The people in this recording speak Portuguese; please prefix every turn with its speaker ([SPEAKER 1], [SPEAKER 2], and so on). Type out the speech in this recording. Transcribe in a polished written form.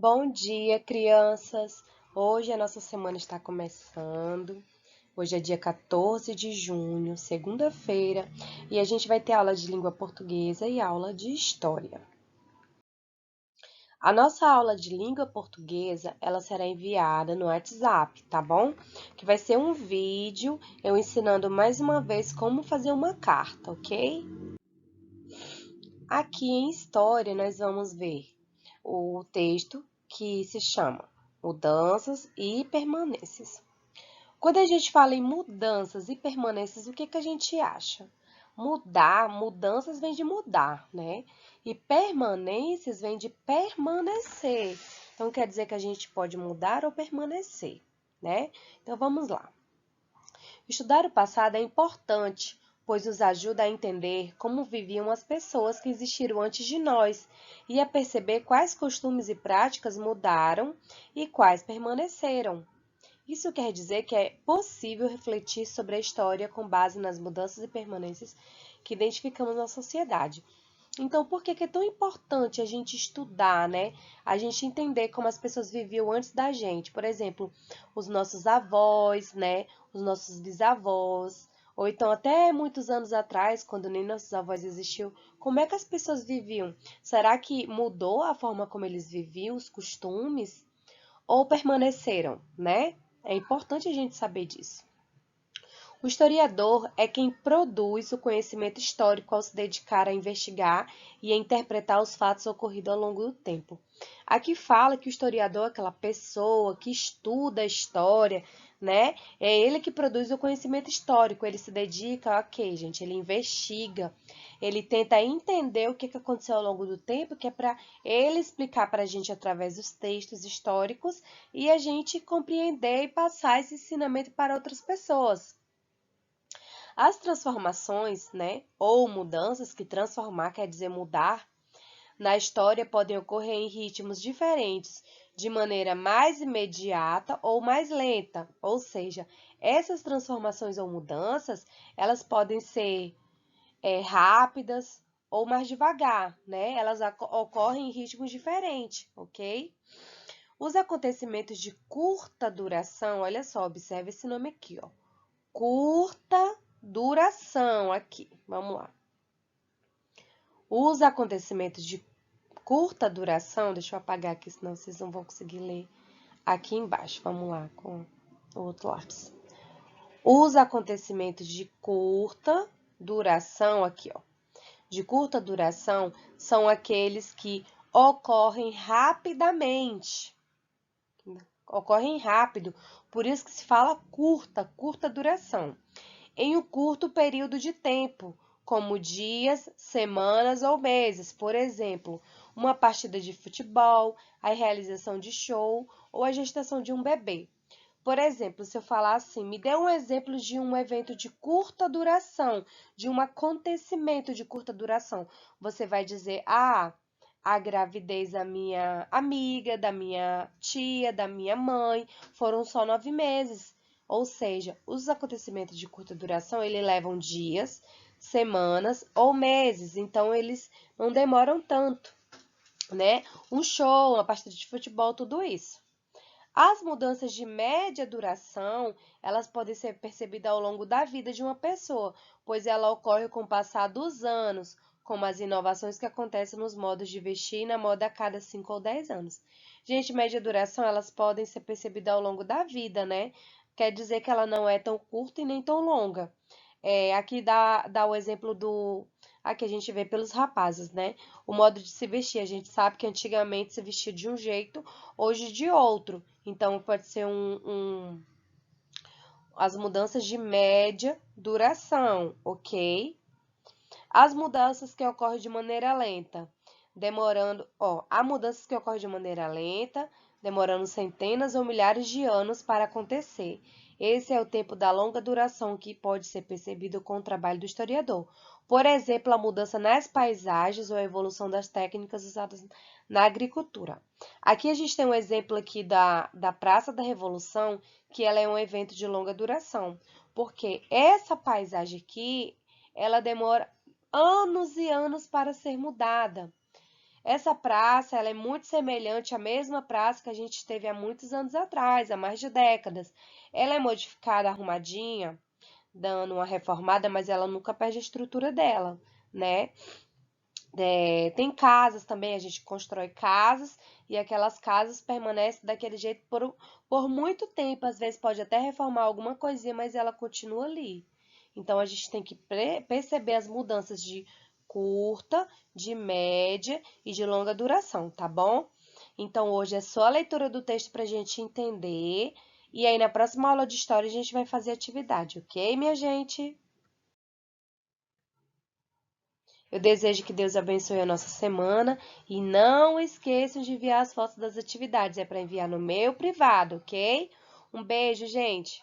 [SPEAKER 1] Bom dia, crianças! Hoje a nossa semana está começando. Hoje é dia 14 de junho, segunda-feira, e a gente vai ter aula de língua portuguesa e aula de história. A nossa aula de língua portuguesa, ela será enviada no WhatsApp, tá bom? Que vai ser um vídeo eu ensinando mais uma vez como fazer uma carta, ok? Aqui em história nós vamos ver o texto que se chama Mudanças e Permanências. Quando a gente fala em mudanças e permanências, o que a gente acha? Mudanças vem de mudar, né? E permanências vem de permanecer. Então, quer dizer que a gente pode mudar ou permanecer, né? Então, vamos lá. Estudar o passado é importante, pois nos ajuda a entender como viviam as pessoas que existiram antes de nós e a perceber quais costumes e práticas mudaram e quais permaneceram. Isso quer dizer que é possível refletir sobre a história com base nas mudanças e permanências que identificamos na sociedade. Então, por que é tão importante a gente estudar, né? A gente entender como as pessoas viviam antes da gente. Por exemplo, os nossos avós, né? Os nossos bisavós. Ou então, até muitos anos atrás, quando nem nossos avós existiam, como é que as pessoas viviam? Será que mudou a forma como eles viviam, os costumes? Ou permaneceram, né? É importante a gente saber disso. O historiador é quem produz o conhecimento histórico ao se dedicar a investigar e a interpretar os fatos ocorridos ao longo do tempo. Aqui fala que o historiador é aquela pessoa que estuda a história, né? É ele que produz o conhecimento histórico, ele se dedica, ok, gente, ele investiga, ele tenta entender o que aconteceu ao longo do tempo, que é para ele explicar para a gente através dos textos históricos e a gente compreender e passar esse ensinamento para outras pessoas. As transformações, né, ou mudanças, que transformar quer dizer mudar, na história podem ocorrer em ritmos diferentes, de maneira mais imediata ou mais lenta. Ou seja, essas transformações ou mudanças, elas podem ser rápidas ou mais devagar, né? Elas ocorrem em ritmos diferentes, ok? Os acontecimentos de curta duração, olha só, observe esse nome aqui, ó. Curta duração aqui. Vamos lá. Os acontecimentos de curta duração, deixa eu apagar aqui, senão vocês não vão conseguir ler aqui embaixo. Vamos lá, com o outro lápis. Os acontecimentos de curta duração, aqui, ó. De curta duração são aqueles que ocorrem rapidamente. Ocorrem rápido, por isso que se fala curta duração. Em um curto período de tempo, como dias, semanas ou meses, por exemplo, uma partida de futebol, a realização de show ou a gestação de um bebê. Por exemplo, se eu falar assim, me dê um exemplo de um evento de curta duração, de um acontecimento de curta duração, você vai dizer, a gravidez da minha amiga, da minha tia, da minha mãe, foram só 9 meses. Ou seja, os acontecimentos de curta duração, eles levam dias, semanas ou meses, então eles não demoram tanto, né? Um show, uma partida de futebol, tudo isso. As mudanças de média duração, elas podem ser percebidas ao longo da vida de uma pessoa, pois ela ocorre com o passar dos anos, como as inovações que acontecem nos modos de vestir e na moda a cada 5 ou 10 anos. Gente, média duração, elas podem ser percebidas ao longo da vida, né? Quer dizer que ela não é tão curta e nem tão longa. Aqui dá o exemplo do... Aqui a gente vê pelos rapazes, né? O modo de se vestir. A gente sabe que antigamente se vestia de um jeito, hoje de outro. Então, pode ser as mudanças de média duração, ok? As mudanças que ocorrem de maneira lenta, há mudanças que ocorrem de maneira lenta, demorando centenas ou milhares de anos para acontecer. Esse é o tempo da longa duração que pode ser percebido com o trabalho do historiador. Por exemplo, a mudança nas paisagens ou a evolução das técnicas usadas na agricultura. Aqui a gente tem um exemplo aqui da Praça da Revolução, que ela é um evento de longa duração, porque essa paisagem aqui, ela demora anos e anos para ser mudada. Essa praça, ela é muito semelhante à mesma praça que a gente teve há muitos anos atrás, há mais de décadas. Ela é modificada, arrumadinha, dando uma reformada, mas ela nunca perde a estrutura dela, né? Tem casas também, a gente constrói casas e aquelas casas permanecem daquele jeito por muito tempo. Às vezes pode até reformar alguma coisinha, mas ela continua ali. Então a gente tem que perceber as mudanças de curta, de média e de longa duração, tá bom? Então hoje é só a leitura do texto para a gente entender. E aí na próxima aula de história a gente vai fazer atividade, ok, minha gente? Eu desejo que Deus abençoe a nossa semana e não esqueçam de enviar as fotos das atividades. É para enviar no meu privado, ok? Um beijo, gente!